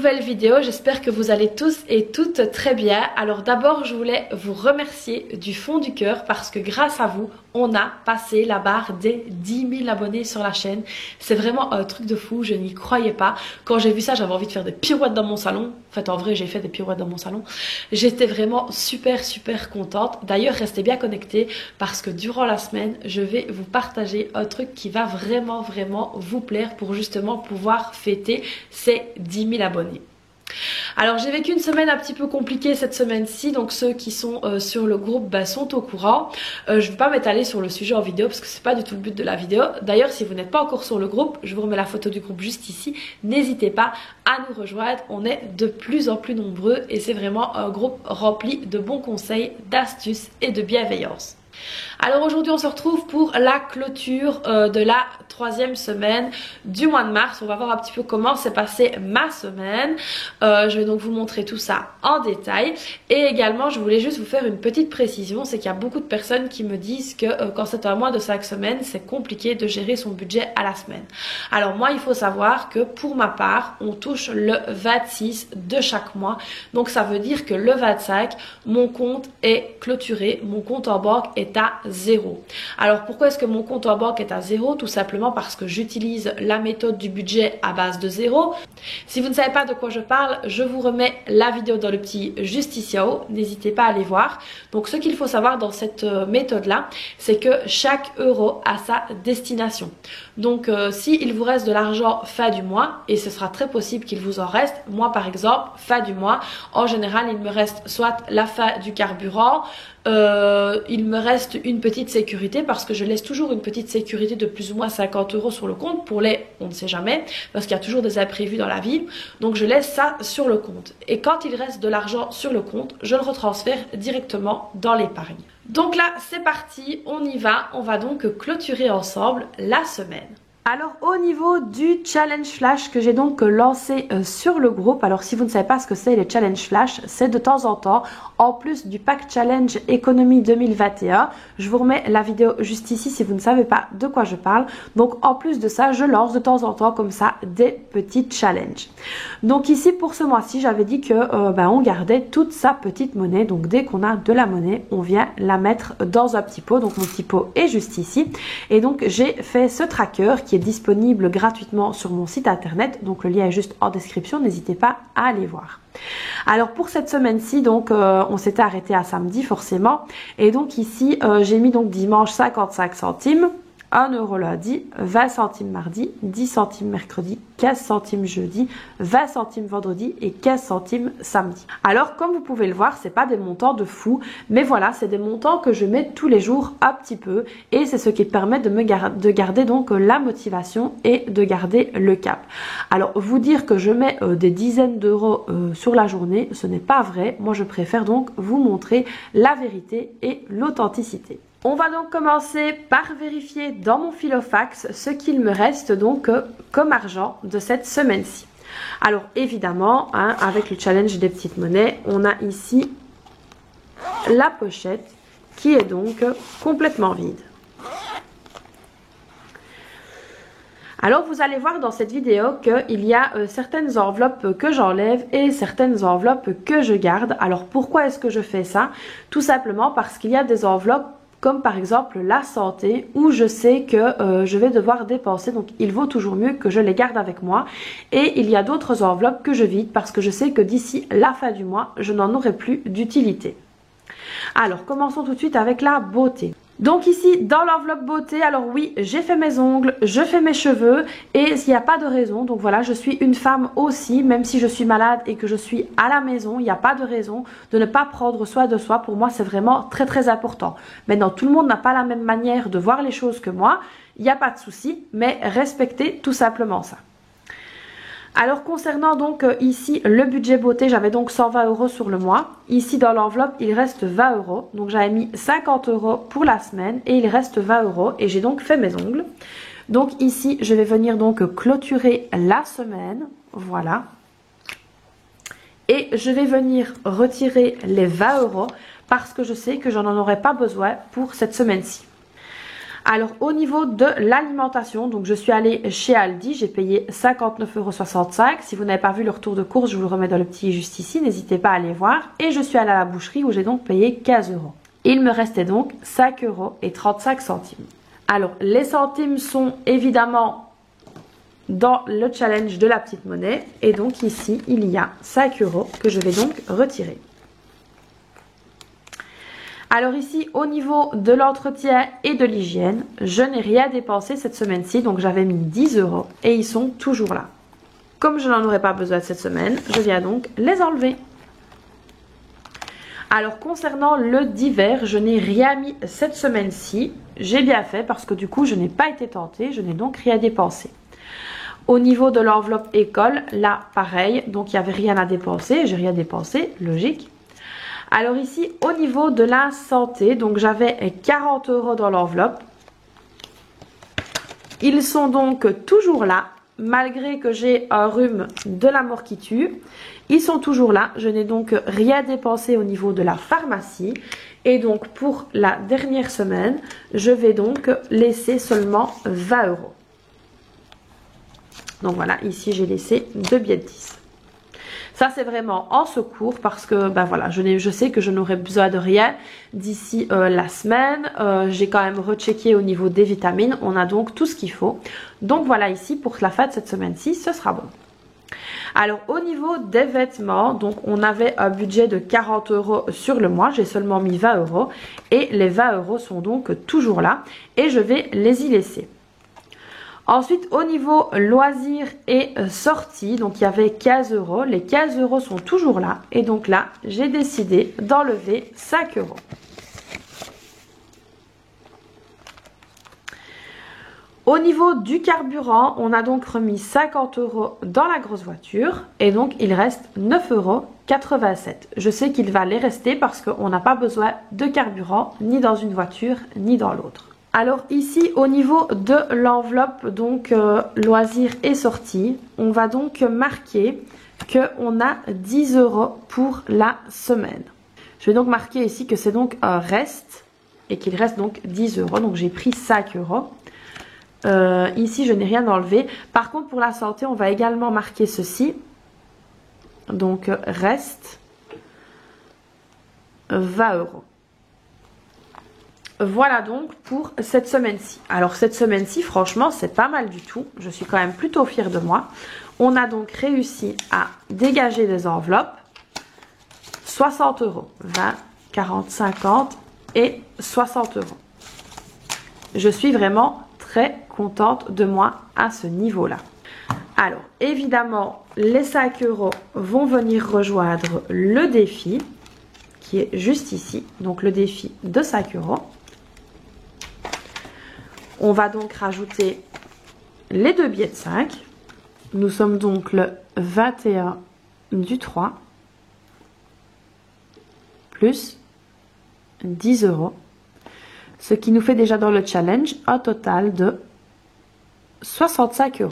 nouvelle vidéo, j'espère que vous allez tous et toutes très bien. Alors d'abord je voulais vous remercier du fond du cœur parce que grâce à vous on a passé la barre des 10 000 abonnés sur la chaîne. C'est vraiment un truc de fou, je n'y croyais pas. Quand j'ai vu ça j'avais envie de faire des pirouettes dans mon salon. En fait en vrai j'ai fait des pirouettes dans mon salon. J'étais vraiment super contente. D'ailleurs restez bien connectés parce que durant la semaine je vais vous partager un truc qui va vraiment vous plaire pour justement pouvoir fêter ces 10 000 abonnés. Alors j'ai vécu une semaine un petit peu compliquée cette semaine-ci, donc ceux qui sont sur le groupe sont au courant. Je ne vais pas m'étaler sur le sujet en vidéo parce que c'est pas du tout le but de la vidéo. D'ailleurs si vous n'êtes pas encore sur le groupe, je vous remets la photo du groupe juste ici. N'hésitez pas à nous rejoindre, on est de plus en plus nombreux et c'est vraiment un groupe rempli de bons conseils, d'astuces et de bienveillance. Alors aujourd'hui on se retrouve pour la clôture de la 3e semaine du mois de mars. On va voir un petit peu comment s'est passée ma semaine. Je vais donc vous montrer tout ça en détail. Et également je voulais juste vous faire une petite précision. C'est qu'il y a beaucoup de personnes qui me disent que quand c'est un mois de 5 semaines c'est compliqué de gérer son budget à la semaine. Alors moi il faut savoir que pour ma part on touche le 26 de chaque mois. Donc ça veut dire que le 25 mon compte est clôturé. Mon compte en banque est à 0. Alors pourquoi est-ce que mon compte en banque est à 0? Tout simplement parce que j'utilise la méthode du budget à base de 0. Si vous ne savez pas de quoi je parle, je vous remets la vidéo dans le petit juste ici en haut. N'hésitez pas à aller voir. Donc ce qu'il faut savoir dans cette méthode là, c'est que chaque euro a sa destination. Donc s'il vous reste de l'argent fin du mois, et ce sera très possible qu'il vous en reste, moi par exemple, fin du mois, en général il me reste soit la fin du carburant, il me reste une petite sécurité parce que je laisse toujours une petite sécurité de plus ou moins 50 € sur le compte pour les on ne sait jamais parce qu'il y a toujours des imprévus dans la vie, donc je laisse ça sur le compte et quand il reste de l'argent sur le compte je le retransfère directement dans l'épargne. Donc là c'est parti, on y va, on va donc clôturer ensemble la semaine. Alors au niveau du challenge flash que j'ai donc lancé sur le groupe, alors si vous ne savez pas ce que c'est les challenge flash, c'est de temps en temps, en plus du pack challenge économie 2021, je vous remets la vidéo juste ici si vous ne savez pas de quoi je parle. Donc en plus de ça, je lance de temps en temps comme ça des petits challenges. Donc ici pour ce mois-ci, j'avais dit que on gardait toute sa petite monnaie. Donc dès qu'on a de la monnaie, on vient la mettre dans un petit pot. Donc mon petit pot est juste ici. Et donc j'ai fait ce tracker qui est disponible gratuitement sur mon site internet, donc le lien est juste en description, n'hésitez pas à aller voir. Alors pour cette semaine-ci, donc on s'était arrêté à samedi forcément, et donc ici j'ai mis donc dimanche 55 centimes, 1 € lundi, 20 centimes mardi, 10 centimes mercredi, 15 centimes jeudi, 20 centimes vendredi et 15 centimes samedi. Alors comme vous pouvez le voir, c'est pas des montants de fou, mais voilà, c'est des montants que je mets tous les jours un petit peu et c'est ce qui permet de garder donc la motivation et de garder le cap. Alors vous dire que je mets des dizaines d'euros sur la journée, ce n'est pas vrai. Moi je préfère donc vous montrer la vérité et l'authenticité. On va donc commencer par vérifier dans mon filofax ce qu'il me reste donc comme argent de cette semaine-ci. Alors évidemment, avec le challenge des petites monnaies, on a ici la pochette qui est donc complètement vide. Alors vous allez voir dans cette vidéo qu'il y a certaines enveloppes que j'enlève et certaines enveloppes que je garde. Alors pourquoi est-ce que je fais ça? Tout simplement parce qu'il y a des enveloppes comme par exemple la santé où je sais que je vais devoir dépenser, donc il vaut toujours mieux que je les garde avec moi. Et il y a d'autres enveloppes que je vide parce que je sais que d'ici la fin du mois, je n'en aurai plus d'utilité. Alors commençons tout de suite avec la beauté. Donc ici dans l'enveloppe beauté, alors oui j'ai fait mes ongles, je fais mes cheveux et il n'y a pas de raison, donc voilà je suis une femme aussi, même si je suis malade et que je suis à la maison, il n'y a pas de raison de ne pas prendre soin de soi. Pour moi c'est vraiment très important. Maintenant tout le monde n'a pas la même manière de voir les choses que moi, il n'y a pas de souci, mais respectez tout simplement ça. Alors concernant donc ici le budget beauté, j'avais donc 120 € sur le mois. Ici dans l'enveloppe il reste 20 €. Donc j'avais mis 50 € pour la semaine et il reste 20 € et j'ai donc fait mes ongles. Donc ici je vais venir donc clôturer la semaine. Voilà. Et je vais venir retirer les 20 € parce que je sais que j'en aurai pas besoin pour cette semaine-ci. Alors au niveau de l'alimentation, donc je suis allée chez Aldi, j'ai payé 59,65 €. Si vous n'avez pas vu le retour de course, je vous le remets dans le petit juste ici, n'hésitez pas à aller voir. Et je suis allée à la boucherie où j'ai donc payé 15 €. Il me restait donc 5,35 €. Alors les centimes sont évidemment dans le challenge de la petite monnaie. Et donc ici, il y a 5 € que je vais donc retirer. Alors ici, au niveau de l'entretien et de l'hygiène, je n'ai rien dépensé cette semaine-ci. Donc j'avais mis 10 € et ils sont toujours là. Comme je n'en aurais pas besoin cette semaine, je viens donc les enlever. Alors concernant le divers, je n'ai rien mis cette semaine-ci. J'ai bien fait parce que du coup, je n'ai pas été tentée. Je n'ai donc rien dépensé. Au niveau de l'enveloppe école, là pareil. Donc il n'y avait rien à dépenser. J'ai rien dépensé, logique. Alors ici, au niveau de la santé, donc j'avais 40 € dans l'enveloppe. Ils sont donc toujours là, malgré que j'ai un rhume de la mort qui tue. Ils sont toujours là, je n'ai donc rien dépensé au niveau de la pharmacie. Et donc pour la dernière semaine, je vais donc laisser seulement 20 €. Donc voilà, ici j'ai laissé 2 billets de 10. Ça c'est vraiment en secours parce que ben voilà, je sais que je n'aurai besoin de rien d'ici la semaine. J'ai quand même rechecké au niveau des vitamines. On a donc tout ce qu'il faut. Donc voilà, ici pour la fête cette semaine-ci, ce sera bon. Alors au niveau des vêtements, donc on avait un budget de 40 € sur le mois. J'ai seulement mis 20 € et les 20 € sont donc toujours là et je vais les y laisser. Ensuite, au niveau loisirs et sorties, donc il y avait 15 €. Les 15 € sont toujours là. Et donc là, j'ai décidé d'enlever 5 €. Au niveau du carburant, on a donc remis 50 € dans la grosse voiture. Et donc, il reste 9,87 €. Je sais qu'il va les rester parce qu'on n'a pas besoin de carburant ni dans une voiture ni dans l'autre. Alors ici au niveau de l'enveloppe donc loisirs et sorties, on va donc marquer qu'on a 10 € pour la semaine. Je vais donc marquer ici que c'est donc un reste et qu'il reste donc 10 €. Donc j'ai pris 5 €. Ici je n'ai rien enlevé. Par contre pour la santé on va également marquer ceci. Donc reste 20 €. Voilà donc pour cette semaine-ci. Alors cette semaine-ci, franchement, c'est pas mal du tout. Je suis quand même plutôt fière de moi. On a donc réussi à dégager des enveloppes. 60 €. 20, 40, 50 et 60 €. Je suis vraiment très contente de moi à ce niveau-là. Alors, évidemment, les 5 € vont venir rejoindre le défi qui est juste ici. Donc, le défi de 5 €. On va donc rajouter les 2 billets de 5. Nous sommes donc le 21 du 3. Plus 10 €. Ce qui nous fait déjà dans le challenge un total de 65 €.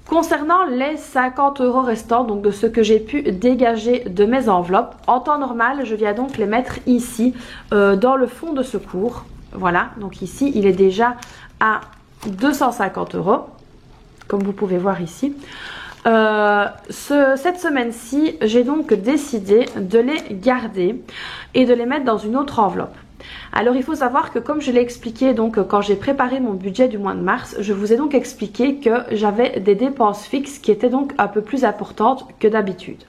Concernant les 50 € restants, donc de ce que j'ai pu dégager de mes enveloppes, en temps normal, je viens donc les mettre ici dans le fond de secours. Voilà, donc ici, il est déjà à 250 €, comme vous pouvez voir ici. Cette semaine-ci, j'ai donc décidé de les garder et de les mettre dans une autre enveloppe. Alors il faut savoir que comme je l'ai expliqué donc quand j'ai préparé mon budget du mois de mars, je vous ai donc expliqué que j'avais des dépenses fixes qui étaient donc un peu plus importantes que d'habitude.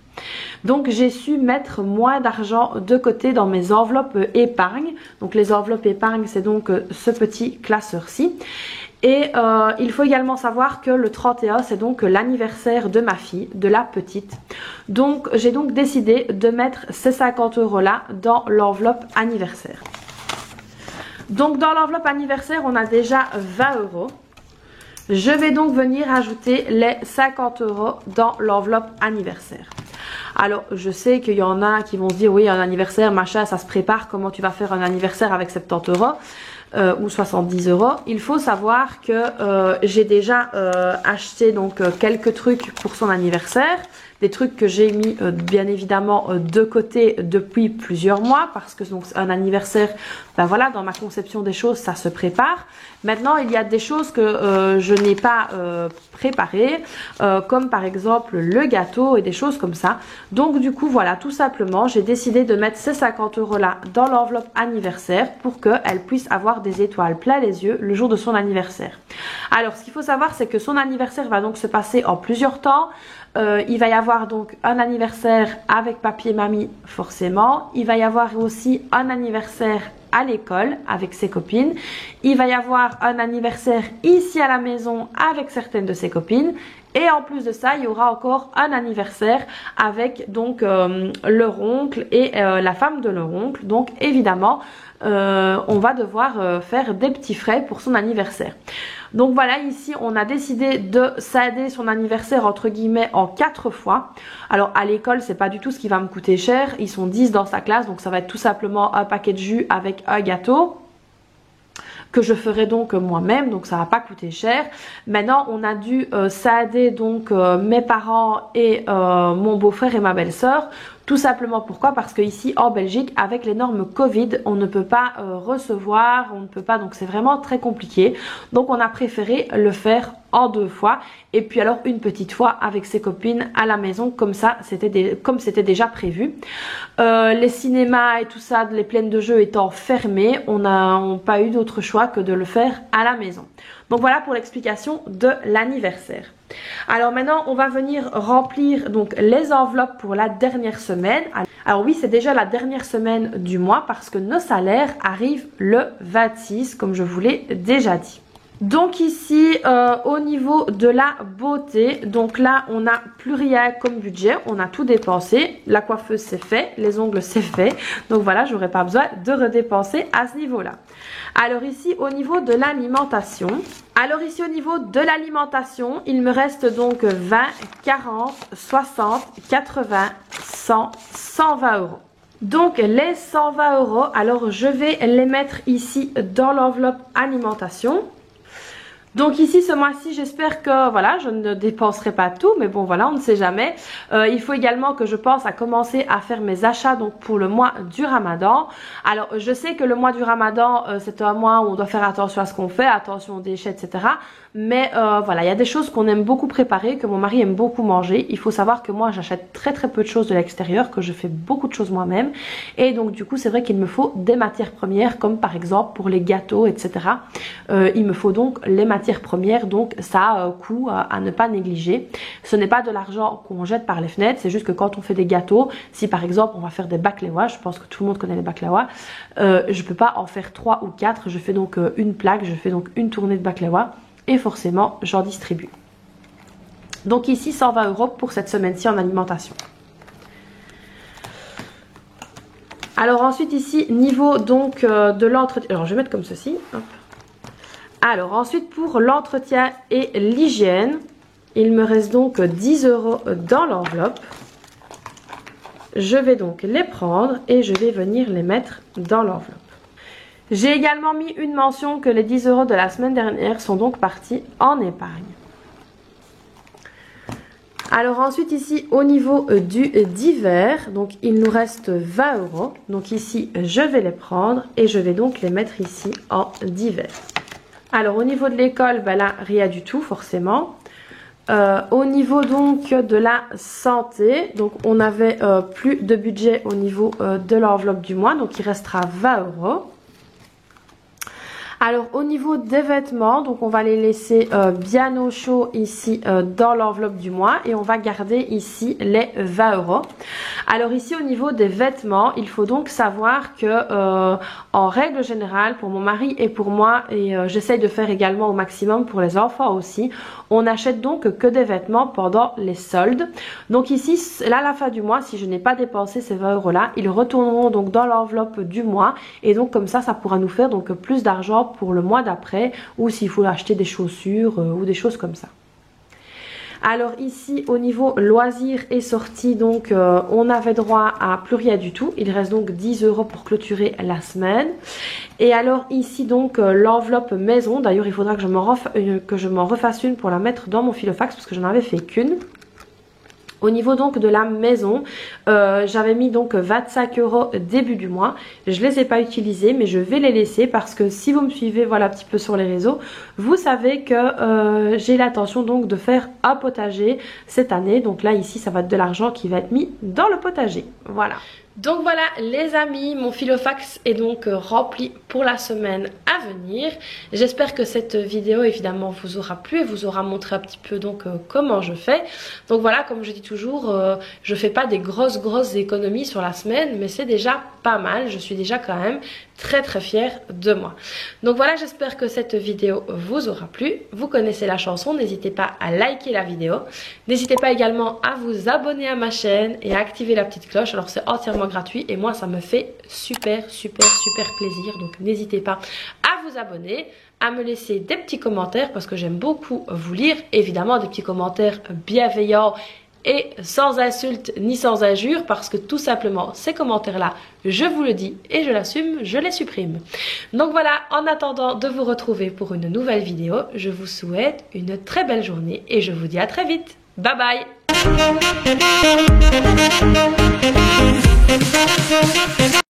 Donc j'ai su mettre moins d'argent de côté dans mes enveloppes épargne. Donc les enveloppes épargne, c'est donc ce petit classeur-ci. Et il faut également savoir que le 31, c'est donc l'anniversaire de ma fille, de la petite. Donc j'ai donc décidé de mettre ces 50 € là dans l'enveloppe anniversaire. Donc dans l'enveloppe anniversaire, on a déjà 20 €. Je vais donc venir ajouter les 50 € dans l'enveloppe anniversaire. Alors, je sais qu'il y en a qui vont se dire, oui, un anniversaire, machin, ça se prépare. Comment tu vas faire un anniversaire avec 70 € ou 70 €? Il faut savoir que j'ai déjà acheté donc quelques trucs pour son anniversaire. des trucs que j'ai mis bien évidemment de côté depuis plusieurs mois parce que donc un anniversaire, ben voilà, dans ma conception des choses, ça se prépare. Maintenant, il y a des choses que je n'ai pas préparées, comme par exemple le gâteau et des choses comme ça. Donc du coup, voilà, tout simplement, j'ai décidé de mettre ces 50 € là dans l'enveloppe anniversaire pour qu'elle puisse avoir des étoiles plein les yeux le jour de son anniversaire. Alors, ce qu'il faut savoir, c'est que son anniversaire va donc se passer en plusieurs temps. Il va y avoir donc un anniversaire avec papy et mamie, forcément. Il va y avoir aussi un anniversaire à l'école avec ses copines. Il va y avoir un anniversaire ici à la maison avec certaines de ses copines. Et en plus de ça, il y aura encore un anniversaire avec donc leur oncle et la femme de leur oncle. Donc évidemment, on va devoir faire des petits frais pour son anniversaire. Donc voilà, ici on a décidé de scinder son anniversaire entre guillemets en 4 fois. Alors à l'école, c'est pas du tout ce qui va me coûter cher. Ils sont 10 dans sa classe, donc ça va être tout simplement un paquet de jus avec un gâteau que je ferai donc moi-même, donc ça va pas coûter cher. Maintenant, on a dû scinder donc mes parents et mon beau-frère et ma belle-sœur. Tout simplement pourquoi? Parce que ici en Belgique, avec les normes Covid, on ne peut pas recevoir, on ne peut pas, donc c'est vraiment très compliqué. Donc on a préféré le faire en 2 fois et puis alors une petite fois avec ses copines à la maison, comme ça comme c'était déjà prévu. Les cinémas et tout ça, les plaines de jeux étant fermées, on n'a pas eu d'autre choix que de le faire à la maison. Donc voilà pour l'explication de l'anniversaire. Alors maintenant, on va venir remplir donc les enveloppes pour la dernière semaine. Alors oui, c'est déjà la dernière semaine du mois parce que nos salaires arrivent le 26, comme je vous l'ai déjà dit. Donc ici, au niveau de la beauté, donc là, on n'a plus rien comme budget, on a tout dépensé. La coiffeuse c'est fait, les ongles c'est fait. Donc voilà, j'aurais pas besoin de redépenser à ce niveau-là. Alors ici, au niveau de l'alimentation, il me reste donc 20, 40, 60, 80, 100, 120 €. Donc les 120 €, alors je vais les mettre ici dans l'enveloppe alimentation. Donc ici ce mois-ci, j'espère que voilà, je ne dépenserai pas tout, mais bon voilà, on ne sait jamais. Il faut également que je pense à commencer à faire mes achats donc pour le mois du Ramadan. Alors je sais que le mois du Ramadan c'est un mois où on doit faire attention à ce qu'on fait, attention aux déchets, etc. Mais voilà, il y a des choses qu'on aime beaucoup préparer, que mon mari aime beaucoup manger. Il faut savoir que moi j'achète très peu de choses de l'extérieur, que je fais beaucoup de choses moi-même. Et donc du coup c'est vrai qu'il me faut des matières premières, comme par exemple pour les gâteaux, etc. Il me faut donc les matières premières, donc ça a un coût à ne pas négliger. Ce n'est pas de l'argent qu'on jette par les fenêtres, c'est juste que quand on fait des gâteaux, si par exemple on va faire des baklawa, je pense que tout le monde connaît les baklawa, je peux pas en faire 3 ou 4, je fais donc une plaque, je fais donc une tournée de baklawa et forcément j'en distribue. Donc ici 120 € pour cette semaine-ci en alimentation. Alors ensuite ici, niveau donc de l'entretien, alors je vais mettre comme ceci, hop. Alors ensuite pour l'entretien et l'hygiène, il me reste donc 10 € dans l'enveloppe. Je vais donc les prendre et je vais venir les mettre dans l'enveloppe. J'ai également mis une mention que les 10 € de la semaine dernière sont donc partis en épargne. Alors ensuite ici au niveau du divers, donc il nous reste 20 €. Donc ici je vais les prendre et je vais donc les mettre ici en divers. Alors au niveau de l'école, ben là rien du tout forcément. Au niveau donc de la santé, donc on avait plus de budget au niveau de l'enveloppe du mois, donc il restera 20 €. Alors au niveau des vêtements, donc on va les laisser bien au chaud ici dans l'enveloppe du mois et on va garder ici les 20 €. Alors ici au niveau des vêtements, il faut donc savoir que en règle générale pour mon mari et pour moi, et j'essaye de faire également au maximum pour les enfants aussi, on n'achète donc que des vêtements pendant les soldes. Donc ici, là à la fin du mois, si je n'ai pas dépensé ces 20 € là, ils retourneront donc dans l'enveloppe du mois et donc comme ça pourra nous faire donc plus d'argent pour le mois d'après ou s'il faut acheter des chaussures ou des choses comme ça. Alors ici au niveau loisirs et sorties, donc on avait droit à plus rien du tout. Il reste donc 10 € pour clôturer la semaine. Et alors ici donc l'enveloppe maison, d'ailleurs il faudra que je m'en refasse une pour la mettre dans mon filofax parce que j'en avais fait qu'une. Au niveau donc de la maison, j'avais mis donc 25 € début du mois. Je les ai pas utilisés, mais je vais les laisser parce que si vous me suivez voilà un petit peu sur les réseaux, vous savez que j'ai l'intention donc de faire un potager cette année. Donc là ici ça va être de l'argent qui va être mis dans le potager. Voilà. Donc voilà les amis, mon filofax est donc rempli pour la semaine à venir. J'espère que cette vidéo évidemment vous aura plu et vous aura montré un petit peu donc comment je fais. Donc voilà, comme je dis toujours, je fais pas des grosses économies sur la semaine, mais c'est déjà pas mal. Je suis déjà quand même très fière de moi. Donc voilà, j'espère que cette vidéo vous aura plu. Vous connaissez la chanson, n'hésitez pas à liker la vidéo. N'hésitez pas également à vous abonner à ma chaîne et à activer la petite cloche. Alors c'est entièrement gratuit et moi ça me fait super plaisir. Donc n'hésitez pas à vous abonner, à me laisser des petits commentaires parce que j'aime beaucoup vous lire. Évidemment des petits commentaires bienveillants et sans insultes ni sans injures parce que tout simplement ces commentaires là je vous le dis et je l'assume, je les supprime. Donc voilà, en attendant de vous retrouver pour une nouvelle vidéo, je vous souhaite une très belle journée et je vous dis à très vite. Bye bye.